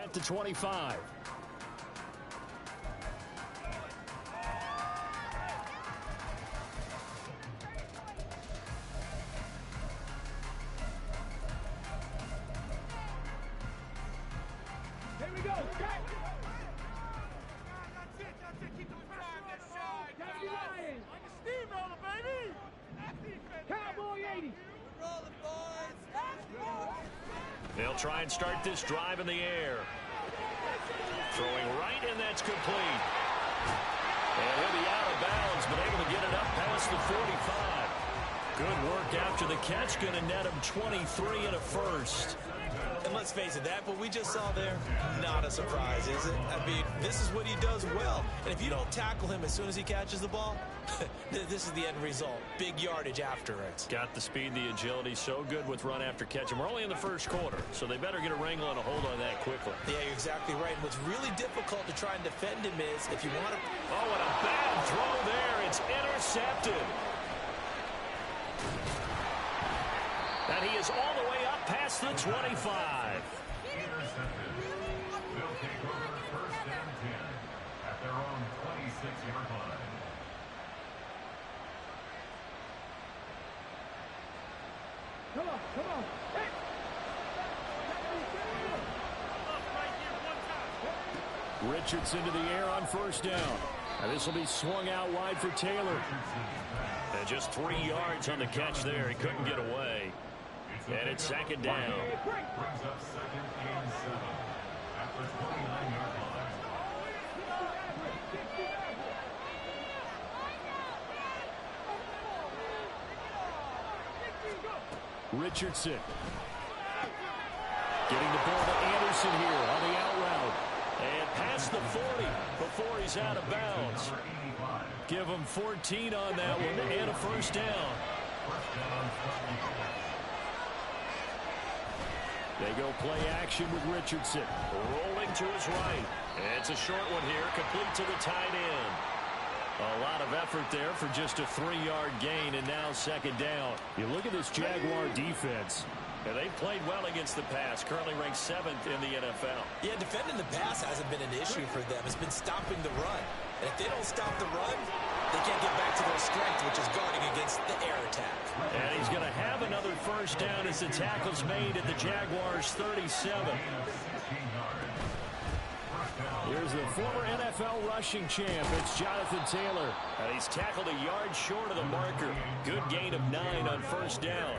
at the 25. Here we go. Jack. That's it. Keep the pressure on this side. Lions. Like a steamroller, baby. That defense. Cowboy 80. Rolling, boys. They'll try and start this drive in the air. Throwing right, and that's complete. And he'll be out of bounds, but able to get it up past the 45. Good work after the catch. Going to net him 23 and a first. And let's face it, that what we just saw there, not a surprise, is it? I mean, this is what he does well. And if you don't tackle him as soon as he catches the ball, this is the end result. Big yardage after it. Got the speed, the agility, so good with run after catch. And we're only in the first quarter, so they better get a wrangle and a hold on that quickly. Yeah, you're exactly right. And what's really difficult to try and defend him is if you want to... Oh, and a bad throw there. It's intercepted. And he is all the way up past the 25. Intercepted. They'll take over first and 10 at their own 26-yard line. Come on. Hey. Richardson to the air on first down. And this will be swung out wide for Taylor. And just 3 yards on the catch there. He couldn't get away. And it's second down. Brings up second and 7 at the 29-yard line. Richardson. Getting the ball to Anderson here on the out route. And past the 40 before he's out of bounds. Give him 14 on that one and a first down. They go play action with Richardson. Rolling to his right. It's a short one here, complete to the tight end. A lot of effort there for just a 3-yard gain, and now second down. You look at this Jaguar defense. And they've played well against the pass, currently ranked 7th in the NFL. Yeah, defending the pass hasn't been an issue for them. It's been stopping the run. And if they don't stop the run, they can't get back to their strength, which is guarding against the air attack. And he's going to have another first down as the tackle's made at the Jaguars' 37. Here's the former NFL rushing champ. It's Jonathan Taylor. And he's tackled a yard short of the marker. Good gain of 9 on first down.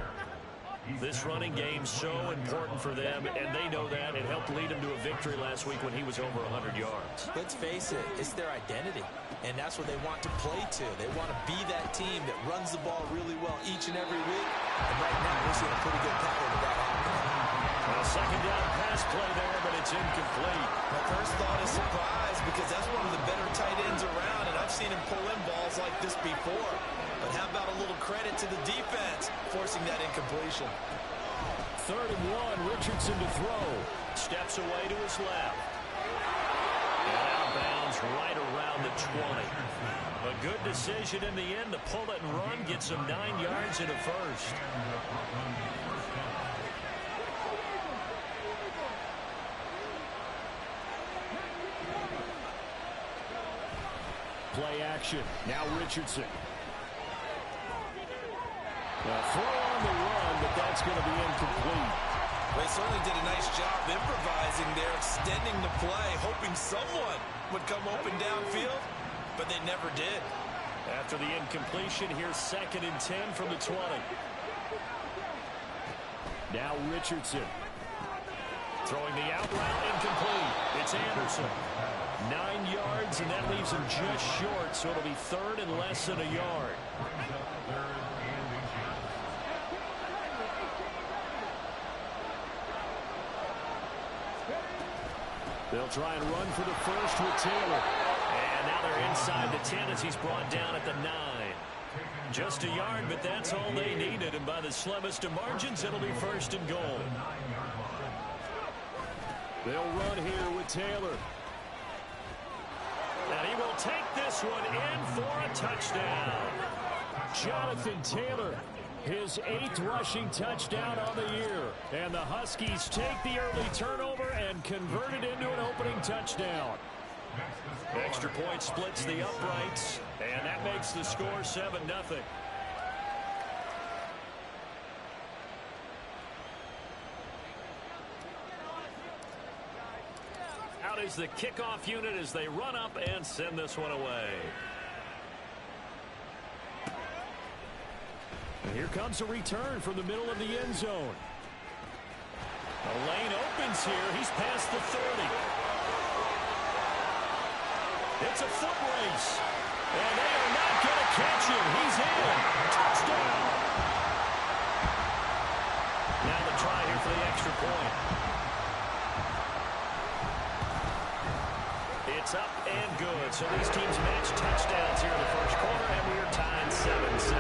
This running game so important for them, and they know that. It helped lead them to a victory last week when he was over 100 yards. Let's face it, it's their identity, and that's what they want to play to. They want to be that team that runs the ball really well each and every week, and right now we're seeing a pretty good pattern of that happening. A second down pass play there, but it's incomplete. My first thought is surprise, because that's one of the better tight ends around, and I've seen him pull in balls like this before. But how about a little credit to the defense forcing that incompletion? 3rd and 1, Richardson to throw. Steps away to his left. And out of bounds right around the 20. A good decision in the end to pull it and run. Gets him 9 yards and a first. Play action. Now Richardson. Throw on the run, but that's going to be incomplete. They certainly did a nice job improvising there, extending the play, hoping someone would come open downfield, but they never did. After the incompletion, here's 2nd and 10 from the 20. Now Richardson. Throwing the out route, incomplete. It's Anderson. 9 yards, and that leaves him just short, so it'll be 3rd and less than a yard. They'll try and run for the first with Taylor. And now they're inside the 10 as he's brought down at the 9. Just a yard, but that's all they needed. And by the slimmest of margins, it'll be 1st and goal. They'll run here with Taylor. And he will take this one in for a touchdown. Jonathan Taylor, his 8th rushing touchdown on the year. And the Huskies take the early turnover score and converted into an opening touchdown. Extra point splits the uprights, and that makes the score 7-0. Out is the kickoff unit as they run up and send this one away. And here comes a return from the middle of the end zone. The lane opens here. He's past the 30. It's a foot race. And they are not going to catch him. He's in. Touchdown. Now the try here for the extra point. It's up and good. So these teams match touchdowns here in the first quarter, and we are tied 7-7.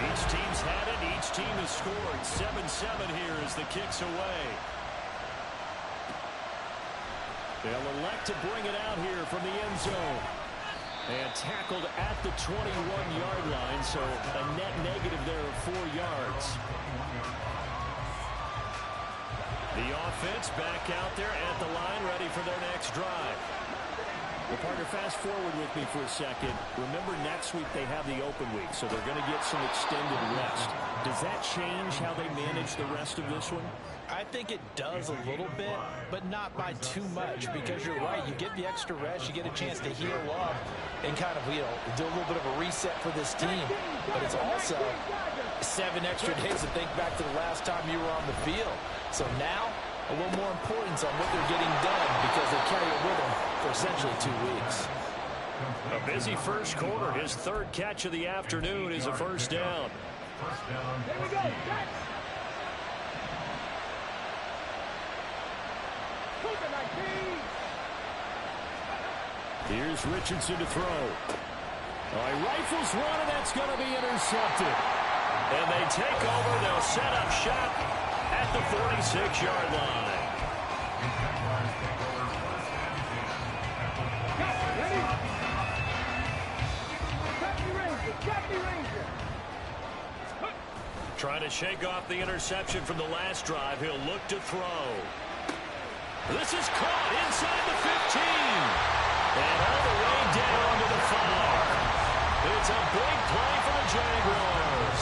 Each team's had it. Each team has scored. 7-7 here as the kick's away. They'll elect to bring it out here from the end zone. And tackled at the 21-yard line, so a net negative there of 4 yards. The offense back out there at the line, ready for their next drive. Well, partner, fast forward with me for a second. Remember, next week they have the open week, so they're going to get some extended rest. Does that change how they manage the rest of this one? I think it does a little bit, but not by too much, because you're right. You get the extra rest, you get a chance to heal up and kind of, do a little bit of a reset for this team. But it's also 7 extra days to think back to the last time you were on the field. So now, a little more importance on what they're getting done because they carry it with them for essentially 2 weeks. A busy first quarter. His third catch of the afternoon is a first down. There we go. Jack. Here's Richardson to throw. He rifles one, and that's going to be intercepted. And they take over. They'll set up shop at the 46-yard line. Trying to shake off the interception from the last drive. He'll look to throw. This is caught inside the 15. And all the way down to the 5. It's a big play for the Jaguars.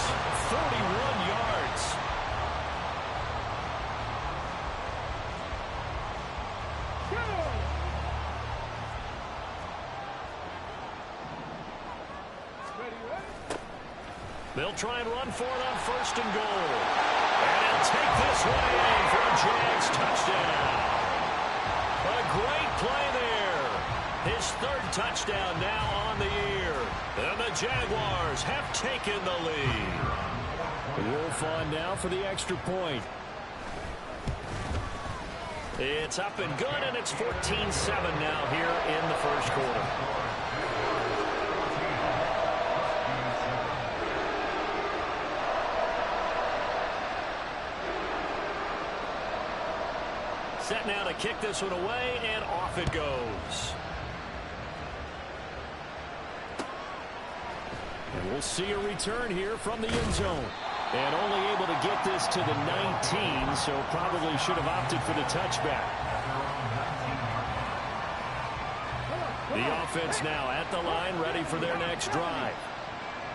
41 yards. They'll try and run for it on first and goal. And he'll take this one in for a Jags touchdown. A great play there. His third touchdown now on the year. And the Jaguars have taken the lead. Wolf on now for the extra point. It's up and good, and it's 14-7 now here in the first quarter. Set now to kick this one away, and off it goes. And we'll see a return here from the end zone. And only able to get this to the 19, so probably should have opted for the touchback. The offense now at the line, ready for their next drive.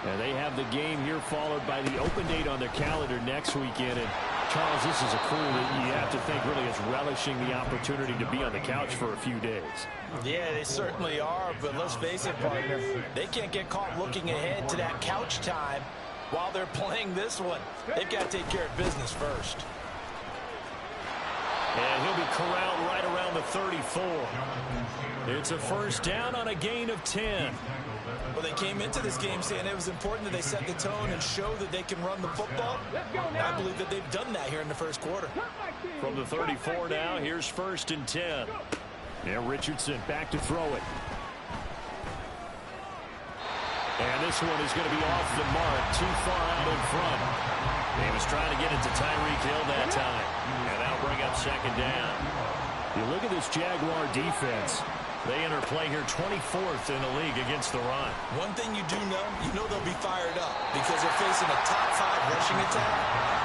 And they have the game here followed by the open date on their calendar next weekend. And Charles, this is a crew that you have to think really is relishing the opportunity to be on the couch for a few days. Yeah, they certainly are, but let's face it, partner, they can't get caught looking ahead to that couch time while they're playing this one. They've got to take care of business first. And he'll be corralled right around the 34. It's a first down on a gain of 10. Well, they came into this game saying it was important that they set the tone and show that they can run the football. I believe that they've done that here in the first quarter. From the 34 now, here's first and 10. Yeah, Richardson back to throw it. And this one is going to be off the mark, too far out in front. He was trying to get it to Tyreek Hill that time. And that'll bring up second down. You look at this Jaguar defense. They enter play here 24th in the league against the run. One thing you do know, they'll be fired up because they're facing a top 5 rushing attack.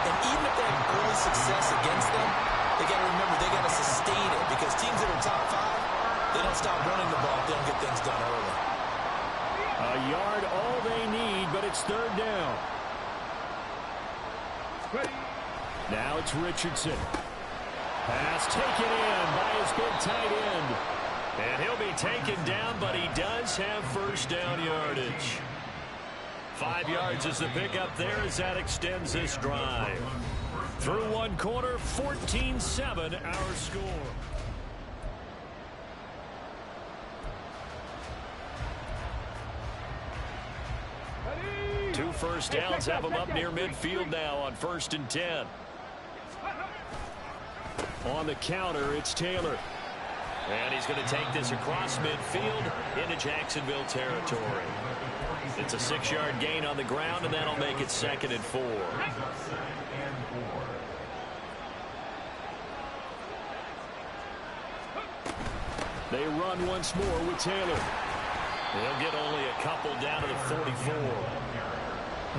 And even if they have early success against them, they got to remember they got to sustain it because teams that are top 5, they don't stop running the ball if they don't get things done early. A yard all they need, but it's 3rd down. Now it's Richardson. Pass taken in by his big tight end. And he'll be taken down, but he does have 1st down yardage. 5 yards is the pickup there as that extends this drive. Through 1 quarter, 14-7 our score. Two 1st downs have him up near midfield now on 1st and 10. On the counter, it's Taylor. And he's going to take this across midfield into Jacksonville territory. It's a 6-yard gain on the ground, and that'll make it 2nd and 4. They run once more with Taylor. They'll get only a couple down to the 44.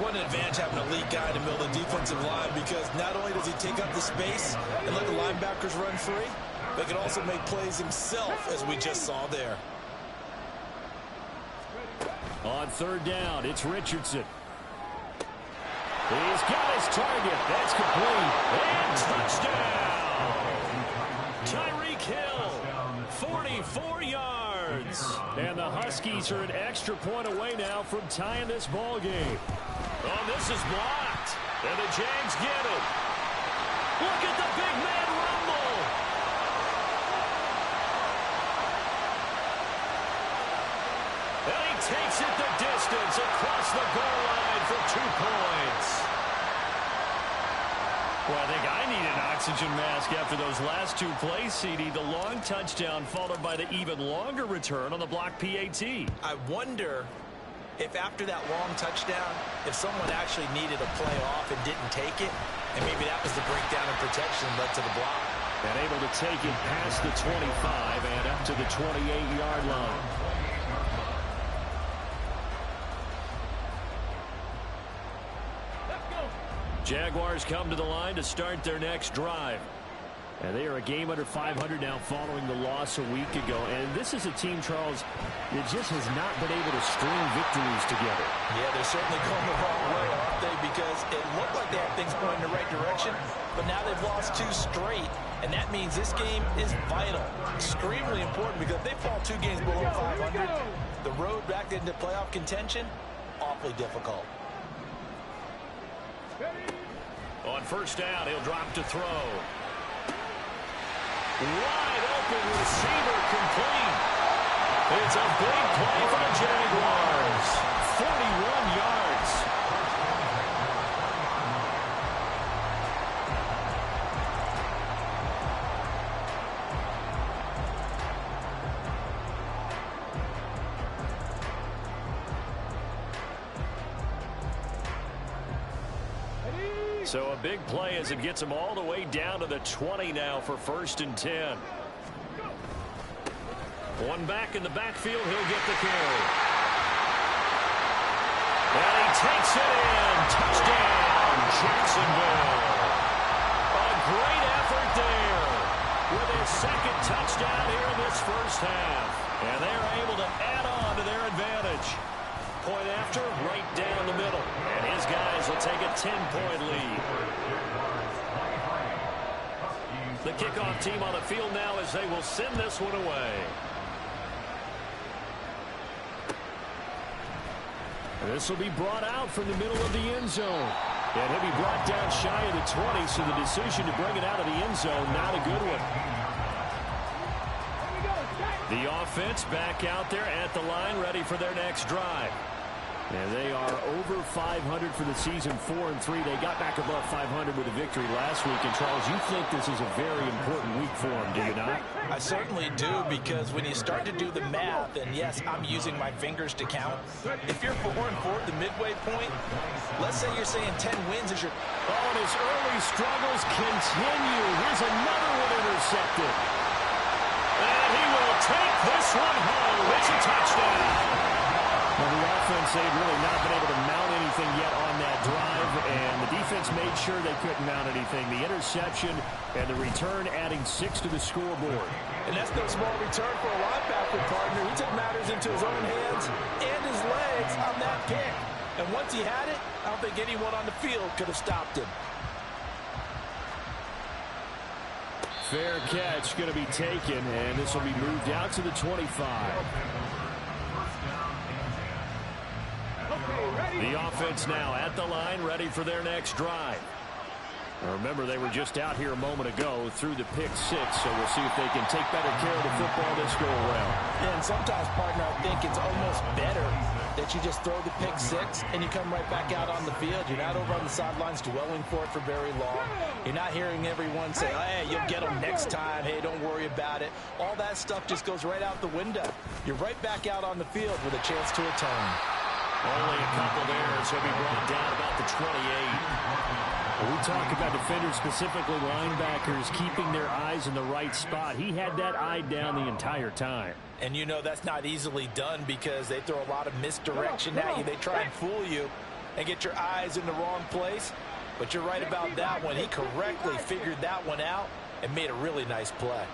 What an advantage having a lead guy in the middle of the defensive line because not only does he take up the space and let the linebackers run free, but can also make plays himself, as we just saw there. On 3rd down, it's Richardson. He's got his target. That's complete. And touchdown! Tyreek Hill, 44 yards. And the Huskies are an extra point away now from tying this ball game. Oh, this is blocked. And the Jags get it. Look at the big man rumble. And he takes it the distance across the goal line for 2 points. Well, I think I need an oxygen mask after those last 2 plays, CD. The long touchdown followed by the even longer return on the block PAT. I wonder if after that long touchdown, if someone actually needed a play off and didn't take it, and maybe that was the breakdown in protection led to the block. And able to take it past the 25 and up to the 28-yard line. Jaguars come to the line to start their next drive. And they are a game under 500 now following the loss a week ago. And this is a team, Charles, that just has not been able to string victories together. Yeah, they're certainly going the wrong way, aren't they? Because it looked like they had things going in the right direction, but now they've lost 2 straight. And that means this game is vital, extremely important, because if they fall 2 games below 500, the road back into playoff contention, awfully difficult. On 1st down, he'll drop to throw. Wide open receiver complete. It's a big play for the Jaguars. 41 yards. So a big play as it gets him all the way down to the 20 now for 1st and 10. One back in the backfield, he'll get the carry. And he takes it in. Touchdown, Jacksonville. A great effort there with his 2nd touchdown here in this 1st half. And they're able to add on to their advantage. Point after, right down the middle. And his guys will take a 10-point lead. The kickoff team on the field now as they will send this one away. This will be brought out from the middle of the end zone. And he'll be brought down shy of the 20, so the decision to bring it out of the end zone, not a good one. The offense back out there at the line, ready for their next drive. And they are over 500 for the season, 4-3. They got back above 500 with a victory last week. And, Charles, you think this is a very important week for them, do you not? I certainly do, because when you start to do the math, and yes, I'm using my fingers to count. If you're 4-4 at the midway point, let's say you're saying 10 wins is your... Oh, and his early struggles continue. Here's another one intercepted. And he will take this one home. It's a touchdown. Well, the offense, they've really not been able to mount anything yet on that drive, and the defense made sure they couldn't mount anything. The interception and the return adding 6 to the scoreboard. And that's no small return for a linebacker, partner. He took matters into his own hands and his legs on that pick. And once he had it, I don't think anyone on the field could have stopped him. Fair catch going to be taken, and this will be moved out to the 25. The offense now at the line, ready for their next drive. Remember, they were just out here a moment ago through the pick 6, so we'll see if they can take better care of the football this go around. And sometimes, partner, I think it's almost better that you just throw the pick 6 and you come right back out on the field. You're not over on the sidelines dwelling for it for very long. You're not hearing everyone say, hey, you'll get them next time. Hey, don't worry about it. All that stuff just goes right out the window. You're right back out on the field with a chance to atone. Only a couple there, so he'll be brought down about the 28. We talk about defenders, specifically linebackers, keeping their eyes in the right spot. He had that eye down the entire time. And you know that's not easily done because they throw a lot of misdirection at you. They try and fool you and get your eyes in the wrong place. But you're right about that one. He correctly figured that one out and made a really nice play.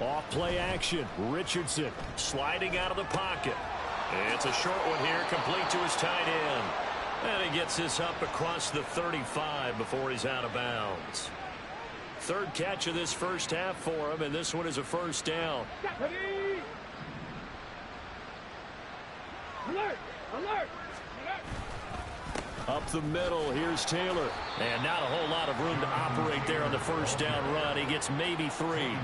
Off play action. Richardson sliding out of the pocket. It's a short one here, complete to his tight end. And he gets this up across the 35 before he's out of bounds. Third catch of this first half for him, and this one is a first down. Alert! Alert! Up the middle, here's Taylor. And not a whole lot of room to operate there on the first down run. He gets maybe 3.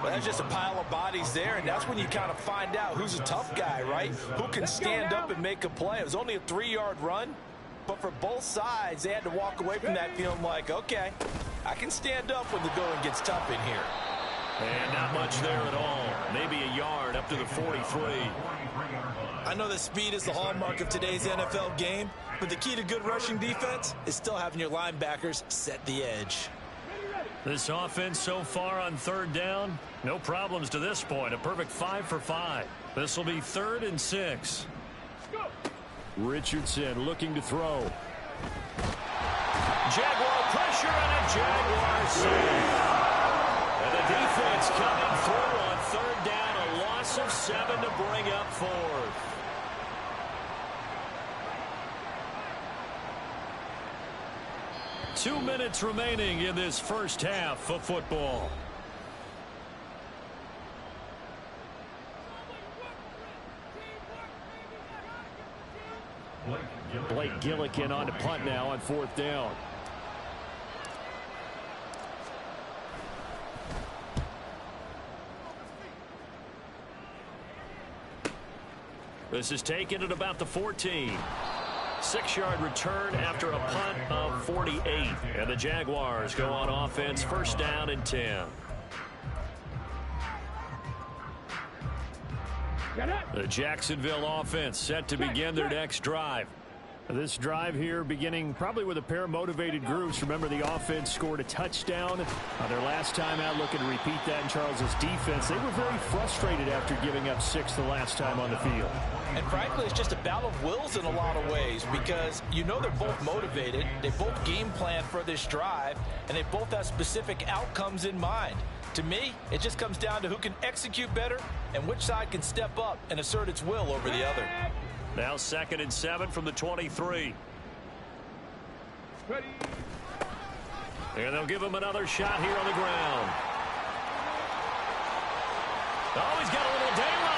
Well, that's just a pile of bodies there, and that's when you kind of find out who's a tough guy, right? Who can stand up and make a play. It was only a 3-yard run, but for both sides, they had to walk away from that feeling like, okay, I can stand up when the going gets tough in here. And not much there at all. Maybe a yard up to the 43. I know that speed is the hallmark of today's NFL game, but the key to good rushing defense is still having your linebackers set the edge. This offense so far on third down, no problems to this point. A perfect 5 for 5. This will be 3rd and 6. Richardson looking to throw. Jaguar pressure and a Jaguar save. And the defense coming through on third down. A loss of 7 to bring up 4th. Two minutes remaining in this first half of football. Blake Gillikin on to punt now on 4th down. This is taken at about the 14. 6-yard return after a punt of 48. And the Jaguars go on offense, first down and 10. The Jacksonville offense set to begin their next drive. This drive here beginning probably with a pair of motivated groups. Remember, the offense scored a touchdown on their last time out. Looking to repeat that in Charles's defense. They were very frustrated after giving up 6 the last time on the field. And frankly, it's just a battle of wills in a lot of ways because you know they're both motivated. They both game plan for this drive, and they both have specific outcomes in mind. To me, it just comes down to who can execute better and which side can step up and assert its will over the other. Now 2nd and 7 from the 23. Ready. And they'll give him another shot here on the ground. Oh, he's got a little daylight.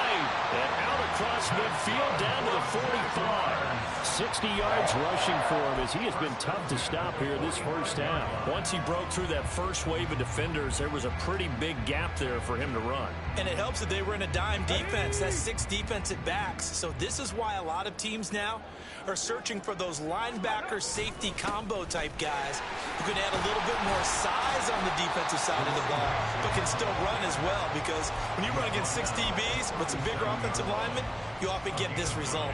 And out across midfield down to the 45. 60 yards rushing for him as he has been tough to stop here this first half. Once he broke through that first wave of defenders, there was a pretty big gap there for him to run. And it helps that they were in a dime defense. That's 6 defensive backs. So this is why a lot of teams now are searching for those linebacker safety combo type guys who can add a little bit more size on the defensive side of the ball, but can still run as well, because when you run against 6 DBs with some bigger offensive linemen, you often get this result.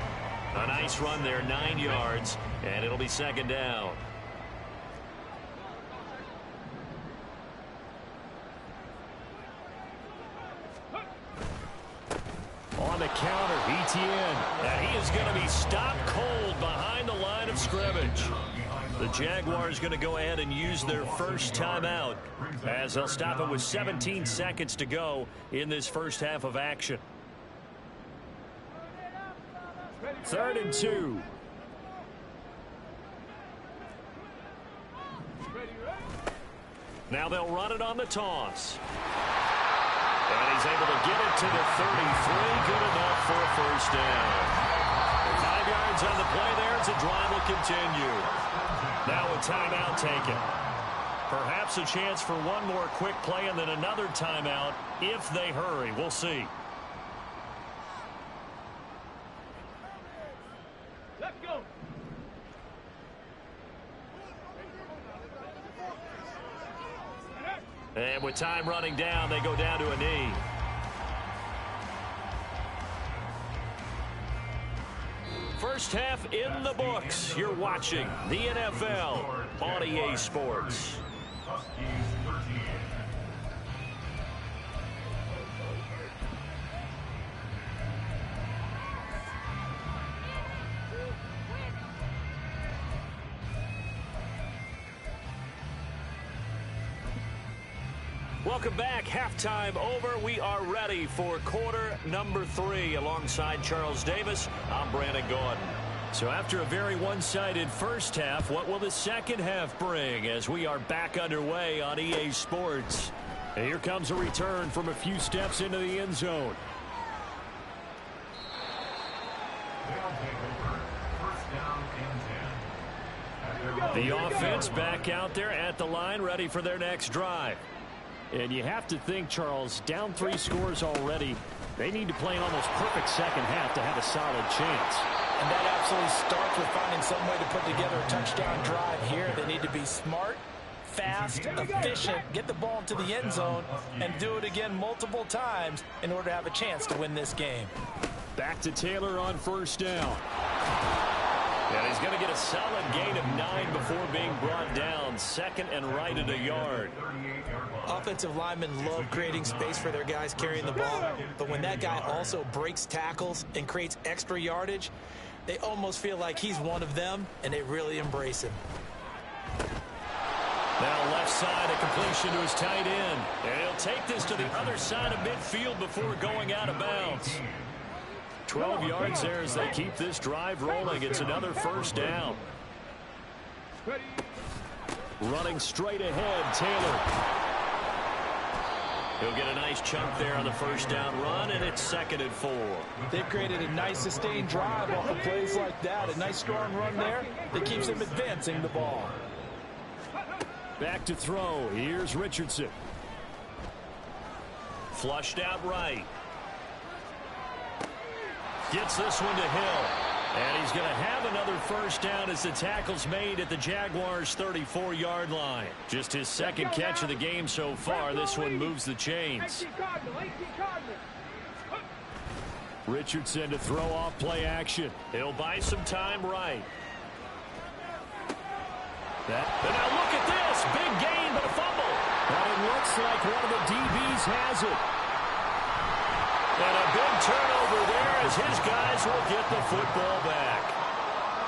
A nice run there, 9 yards, and it'll be 2nd down. Etienne. And he is going to be stopped cold behind the line of scrimmage. The Jaguars going to go ahead and use their first timeout as they'll stop it with 17 seconds to go in this first half of action. 3rd and 2. Now they'll run it on the toss. And he's able to get it to the 33. Good enough for a first down. 5 yards on the play there as the drive will continue. Now a timeout taken. Perhaps a chance for one more quick play and then another timeout if they hurry. We'll see. Let's go. And with time running down, they go down to a knee. First half in the books. You're watching the NFL on EA Sports. Huskies 13. Welcome back. Halftime over. We are ready for quarter number 3. Alongside Charles Davis, I'm Brandon Gordon. So after a very one-sided first half, what will the second half bring as we are back underway on EA Sports? And here comes a return from a few steps into the end zone. They'll take over. First down and 10. The offense back out there at the line, ready for their next drive. And you have to think, Charles, down 3 scores already. They need to play an almost perfect second half to have a solid chance. And that absolutely starts with finding some way to put together a touchdown drive here. They need to be smart, fast, efficient, get the ball into the end zone, and do it again multiple times in order to have a chance to win this game. Back to Taylor on first down. And he's going to get a solid gain of 9 before being brought down. Second and right at a yard. Offensive linemen love creating space for their guys carrying the ball, but when that guy also breaks tackles and creates extra yardage, they almost feel like he's one of them, and they really embrace him. Now left side, a completion to his tight end. And he'll take this to the other side of midfield before going out of bounds. 12 yards there as they keep this drive rolling. It's another first down. Running straight ahead, Taylor. He'll get a nice chunk there on the first down run, and it's 2nd and 4. They've created a nice sustained drive off of plays like that. A nice strong run there that keeps them advancing the ball. Back to throw. Here's Richardson. Flushed out right. Gets this one to Hill. And he's going to have another first down as the tackle's made at the Jaguars' 34-yard line. Just his second catch of the game so far. This one moves the chains. Richardson to throw off play action. He'll buy some time right. But now look at this. Big gain, but a fumble. And it looks like one of the DBs has it. And a big turnover there as his guys will get the football back.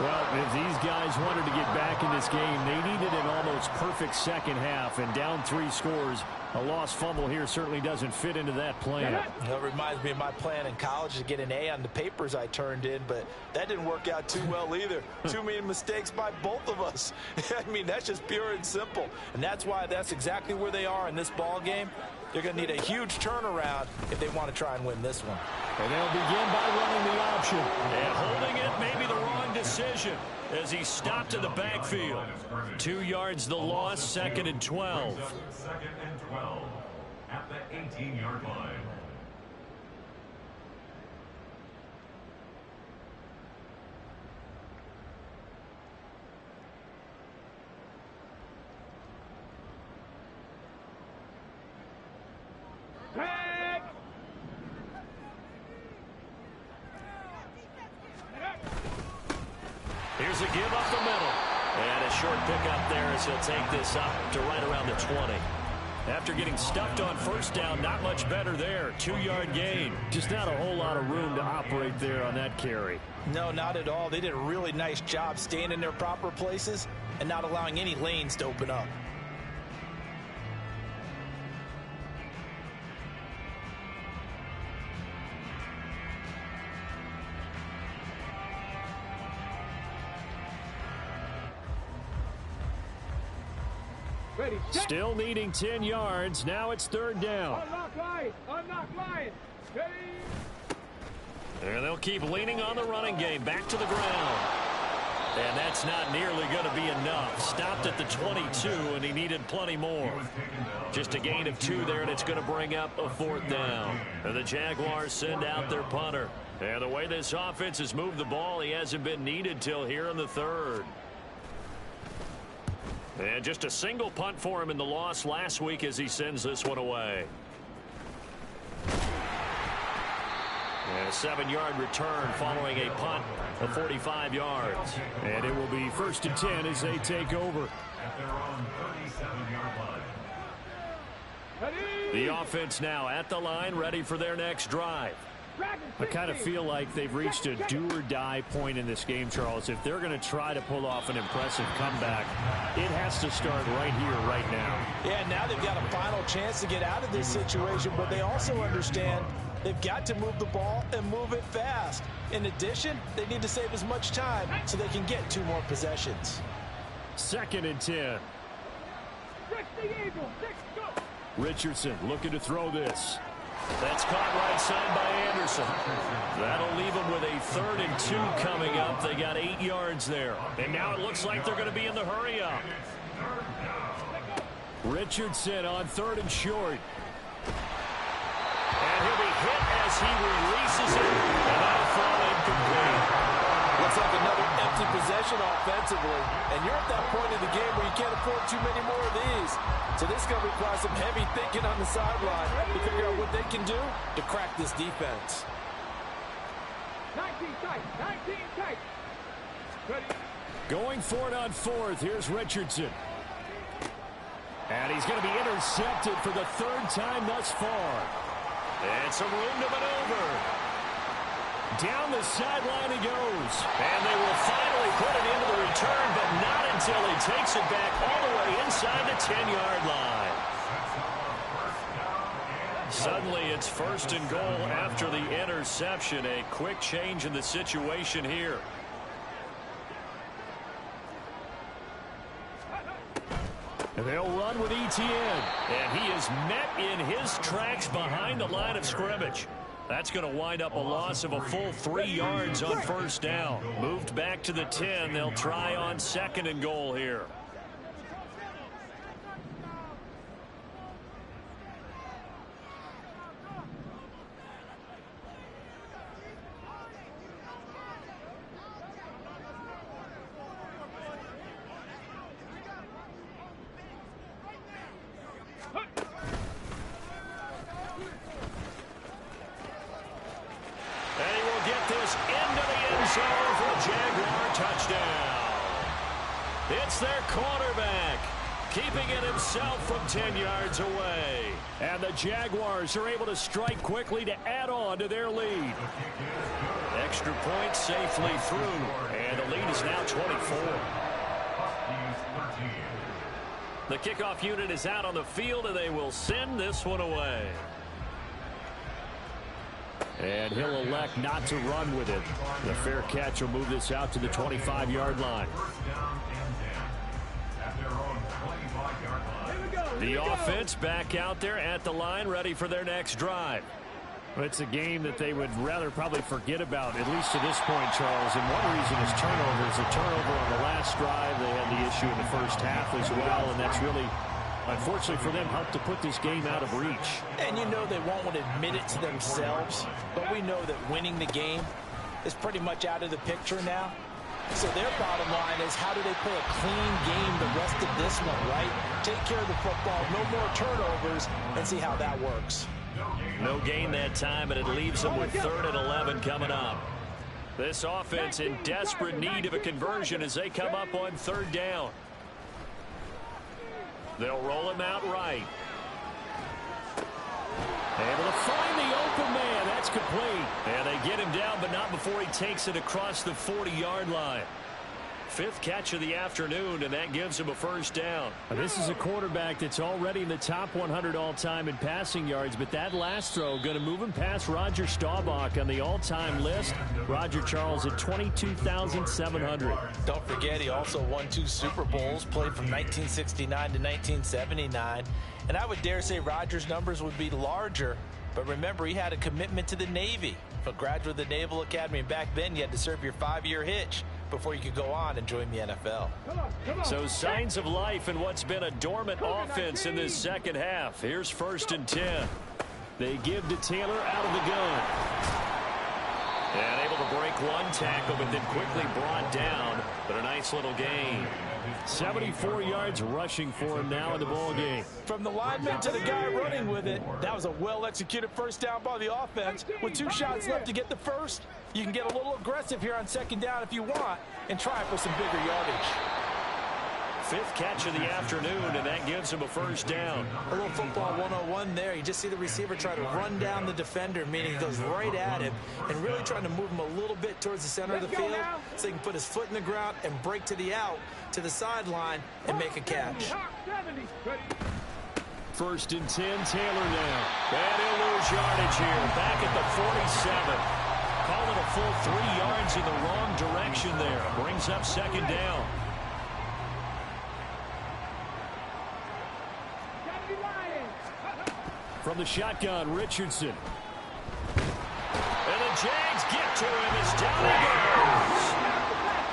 Well, if these guys wanted to get back in this game, they needed an almost perfect second half. And down 3 scores, a lost fumble here certainly doesn't fit into that plan. It reminds me of my plan in college to get an A on the papers I turned in, but that didn't work out too well either. Too many mistakes by both of us. I mean, that's just pure and simple. And that's why that's exactly where they are in this ball game. They're going to need a huge turnaround if they want to try and win this one. And they'll begin by running the option. And holding it may be the wrong decision as he stopped in the backfield. 2 yards the loss, 2nd and 12. 2nd and 12 at the 18-yard line. Here's a give up the middle. And a short pickup there as he'll take this up to right around the 20. After getting stuffed on first down, not much better there. 2-yard gain. Just not a whole lot of room to operate there on that carry. No, not at all. They did a really nice job staying in their proper places and not allowing any lanes to open up. Ready, still needing 10 yards. Now it's 3rd down. Unlock line. Unlock line. Ready. And they'll keep leaning on the running game. Back to the ground. And that's not nearly going to be enough. Stopped at the 22, and he needed plenty more. Just a gain of 2 there, and it's going to bring up a 4th down. And the Jaguars send out their punter. And the way this offense has moved the ball, he hasn't been needed till here in the 3rd. And just a single punt for him in the loss last week as he sends this one away. And a 7-yard return following a punt of 45 yards. And it will be 1st and 10 as they take over. At their own 37-yard line. The offense now at the line, ready for their next drive. I kind of feel like they've reached a do-or-die point in this game, Charles. If they're going to try to pull off an impressive comeback, it has to start right here, right now. Yeah, now they've got a final chance to get out of this situation, but they also understand they've got to move the ball and move it fast. In addition, they need to save as much time so they can get 2 more possessions. 2nd and 10. Richardson looking to throw this. That's caught right side by Anderson. That'll leave them with a 3rd and 2 coming up. They got 8 yards there. And now it looks like they're going to be in the hurry up. Richardson on 3rd and short. And he'll be hit as he releases it. And that'll fall incomplete. Looks like another empty possession offensively. And you're at that point in the game where you can't afford too many more of these. So this is going to require some heavy thinking on the sideline to figure out what they can do to crack this defense. 19 tight. 19 tight. Ready. Going for it on 4th. Here's Richardson. And he's going to be intercepted for the 3rd time thus far. And some room to maneuver. Down the sideline he goes. And they will finally put it into the return, but not until he takes it back all the way inside the 10-yard line. Suddenly it's 1st and goal after the interception. A quick change in the situation here. And they'll run with ETN. And he is met in his tracks behind the line of scrimmage. That's going to wind up a loss of a full 3 yards on 1st down. Moved back to the 10. They'll try on 2nd and goal here. It's their quarterback, keeping it himself from 10 yards away. And the Jaguars are able to strike quickly to add on to their lead. Extra point safely through, and the lead is now 24. The kickoff unit is out on the field, and they will send this one away. And he'll elect not to run with it. The fair catch will move this out to the 25-yard line. The offense back out there at the line, ready for their next drive. It's a game that they would rather probably forget about, at least to this point, Charles. And one reason is turnovers. A turnover on the last drive. They had the issue in the first half as well, and that's really, unfortunately for them, helped to put this game out of reach. And you know they won't want to admit it to themselves, but we know that winning the game is pretty much out of the picture now. So their bottom line is, how do they play a clean game the rest of this one, right? Take care of the football, no more turnovers, and see how that works. No gain that time, and it leaves them with 3rd and 11 coming up. This offense in desperate need of a conversion as they come up on 3rd down. They'll roll him out right. Able to find the open man. That's complete. And they get him down, but not before he takes it across the 40-yard line. Fifth catch of the afternoon, and that gives him a first down. This is a quarterback that's already in the top 100 all-time in passing yards, but that last throw going to move him past Roger Staubach on the all-time list. Roger Charles at 22,700. Don't forget, he also won 2 Super Bowls, played from 1969 to 1979. And I would dare say Roger's numbers would be larger, but remember, he had a commitment to the Navy. A graduate of the Naval Academy, and back then you had to serve your 5-year hitch before you could go on and join the NFL. So signs of life in what's been a dormant offense in this second half. Here's 1st and 10. They give to Taylor out of the gun. And able to break one tackle, but then quickly brought down. But a nice little gain. 74 yards rushing for him now in the ball game. From the lineman to the guy running with it, that was a well-executed first down by the offense. With 2 shots left to get the first, you can get a little aggressive here on 2nd down if you want and try for some bigger yardage. 5th catch of the afternoon, and that gives him a first down. A little football 101 there. You just see the receiver try to run down the defender, meaning he goes right at him and really trying to move him a little bit towards the center of the field so he can put his foot in the ground and break to the out, to the sideline, and make a catch. 1st and 10, Taylor now. And he'll lose yardage here. Back at the 47. Call it a full 3 yards in the wrong direction there. Brings up 2nd down. From the shotgun, Richardson. And the Jags get to him as down he goes.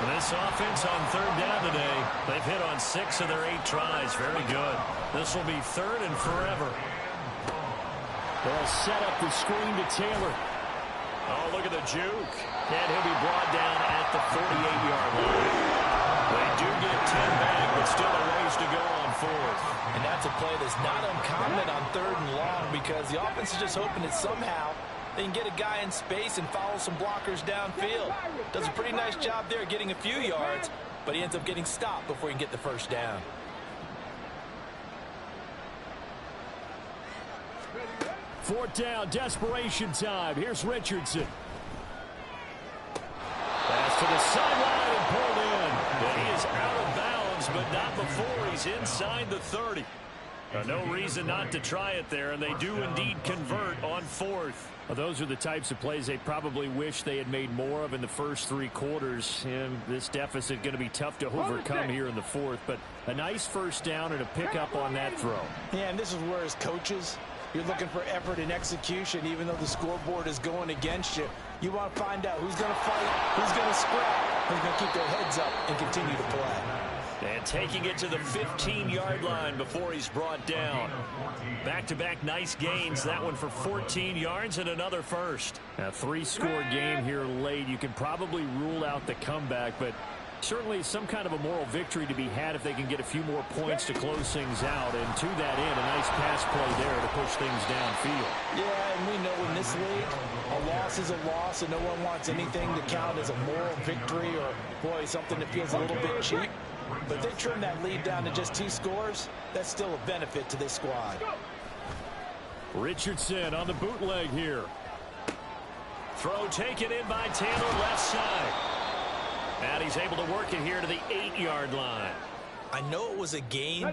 This offense on 3rd down today, they've hit on 6 of their 8 tries. Very good. This will be 3rd and forever. They'll set up the screen to Taylor. Oh, look at the juke. And he'll be brought down at the 48-yard line. They do get 10 back, but still a ways to go on 4th. And that's a play that's not uncommon on 3rd and long because the offense is just hoping that somehow they can get a guy in space and follow some blockers downfield. Does a pretty nice job there getting a few yards, but he ends up getting stopped before he can get the first down. Fourth down, desperation time. Here's Richardson. Pass to the sideline and pulled in. And he is out of bounds, but not before he's inside the 30. No reason not to try it there, and they do indeed convert on 4th. Well, those are the types of plays they probably wish they had made more of in the first 3 quarters. And this deficit going to be tough to overcome here in the 4th. But a nice first down and a pickup on that throw. Yeah, and this is where as coaches, you're looking for effort and execution, even though the scoreboard is going against you. You want to find out who's going to fight, who's going to scrap, who's going to keep their heads up and continue to play. And taking it to the 15-yard line before he's brought down. Back-to-back nice gains. That one for 14 yards and another first. A 3-score game here late. You can probably rule out the comeback, but certainly some kind of a moral victory to be had if they can get a few more points to close things out. And to that end, a nice pass play there to push things downfield. Yeah, and we know in this league, a loss is a loss, and no one wants anything to count as a moral victory or, boy, something that feels a little bit cheap. But they trim that lead down to just 2 scores. That's still a benefit to this squad. Richardson on the bootleg here. Throw taken in by Taylor, left side. And he's able to work it here to the 8-yard line. I know it was a gain,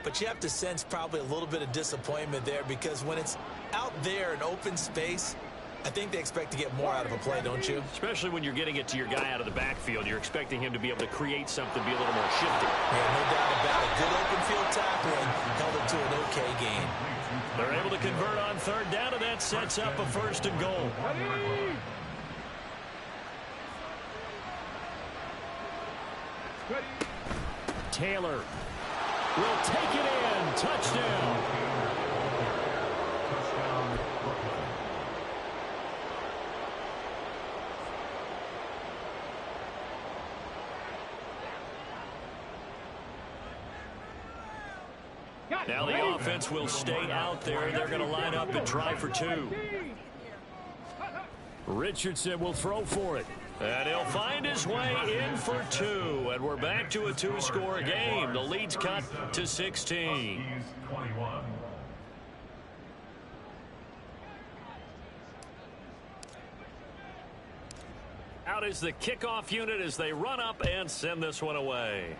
but you have to sense probably a little bit of disappointment there because when it's out there in open space, I think they expect to get more out of a play, don't you? Especially when you're getting it to your guy out of the backfield. You're expecting him to be able to create something, be a little more shifty. Yeah, no doubt about it. Good open field tackling held it to an okay gain. They're able to convert on 3rd down, and that sets up a 1st and goal. Taylor will take it in. Touchdown. Now the offense will stay out there. They're going to line up and try for 2. Richardson will throw for it. And he'll find his way in for 2. And we're back to a 2-score game. The lead's cut to 16. is the kickoff unit as they run up and send this one away.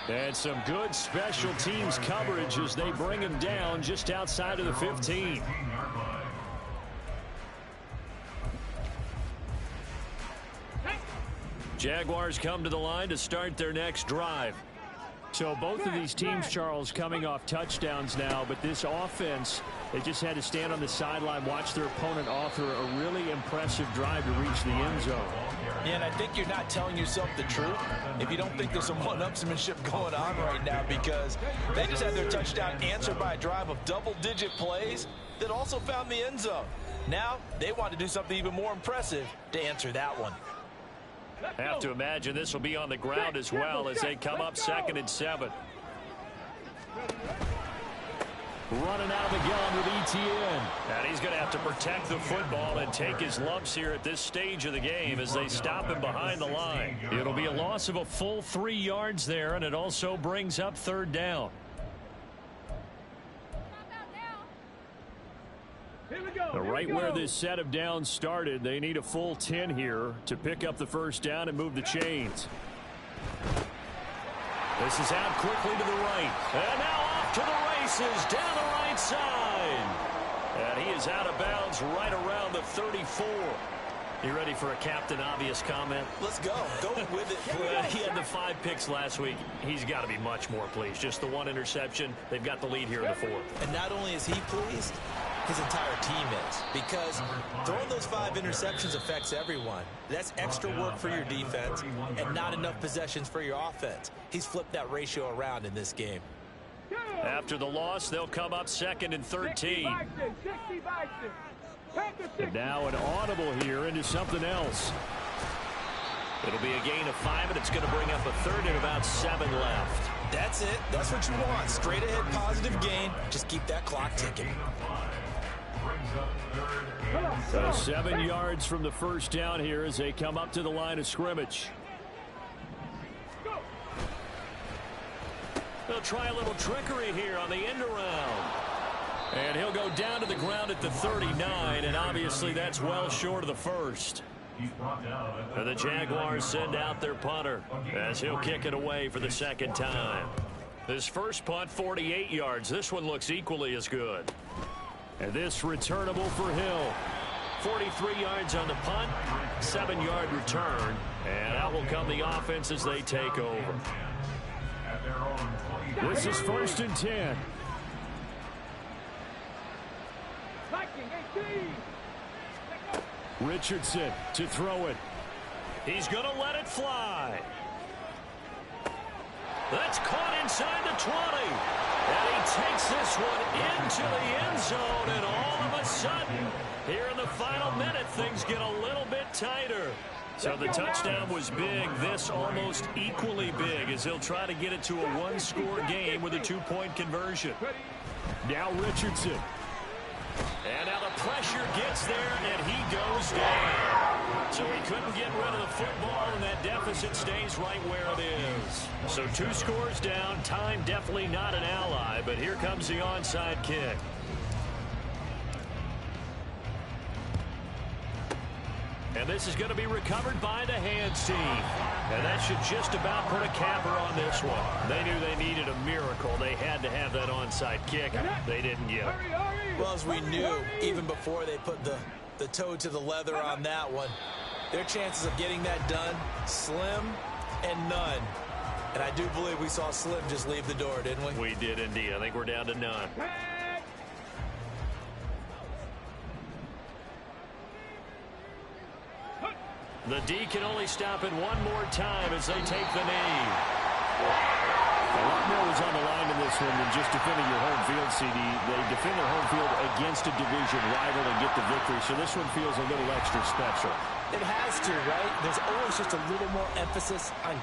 And some good special teams coverage as they bring him down just outside of the 15. Jaguars come to the line to start their next drive. So both of these teams, Charles, coming off touchdowns now, but this offense, they just had to stand on the sideline, watch their opponent offer a really impressive drive to reach the end zone. Yeah, and I think you're not telling yourself the truth if you don't think there's some one-upsmanship going on right now, because they just had their touchdown answered by a drive of double-digit plays that also found the end zone. Now they want to do something even more impressive to answer that one. Have to imagine this will be on the ground as well as they come up 2nd and 7. Running out of the gun with Etienne. And he's going to have to protect the football and take his lumps here at this stage of the game as they stop him behind the line. It'll be a loss of a full 3 yards there, and it also brings up 3rd down. Right where this set of downs started, they need a full 10 here to pick up the first down and move the chains. This is out quickly to the right. And now off to the races down the right side. And he is out of bounds right around the 34. You ready for a Captain Obvious comment? Let's go. Go with it. Well, he had the 5 picks last week. He's got to be much more pleased. Just the 1 interception. They've got the lead here in the 4th. And not only is he pleased, his entire team is, because throwing those 5 interceptions affects everyone. That's extra work for your defense and not enough possessions for your offense. He's flipped that ratio around in this game. After the loss, they'll come up 2nd and 13. And now an audible here into something else. It'll be a gain of 5, and it's going to bring up a 3rd and about 7 left. That's it. That's what you want. Straight ahead positive gain. Just keep that clock ticking. So 7 yards from the first down here as they come up to the line of scrimmage. They'll try a little trickery here on the end around. And he'll go down to the ground at the 39, and obviously that's well short of the first. And the Jaguars send out their punter as he'll kick it away for the 2nd time. This first punt, 48 yards. This one looks equally as good. And this returnable for Hill. 43 yards on the punt, 7-yard return. And out will come the offense as they take over. This is 1st and 10. Richardson to throw it. He's going to let it fly. That's caught inside the 20. And he takes this one into the end zone. And all of a sudden, here in the final minute, things get a little bit tighter. So the touchdown was big. This almost equally big as he'll try to get it to a 1-score game with a 2-point conversion. Now Richardson. And now the pressure gets there, and he goes down. So he couldn't get rid of the football, and that deficit stays right where it is. So 2 scores down. Time definitely not an ally, but here comes the onside kick. And this is going to be recovered by the hands team. And that should just about put a capper on this one. They knew they needed a miracle. They had to have that onside kick. They didn't get it. Well, as we knew, even before they put the toe to the leather on that one, their chances of getting that done, slim and none. And I do believe we saw Slim just leave the door, didn't we? We did indeed. I think we're down to none. The D can only stop it one more time as they take the knee. A lot more was on the line in this one than just defending your home field, CD. They defend their home field against a division rival and get the victory, so this one feels a little extra special. It has to, right? There's always just a little more emphasis on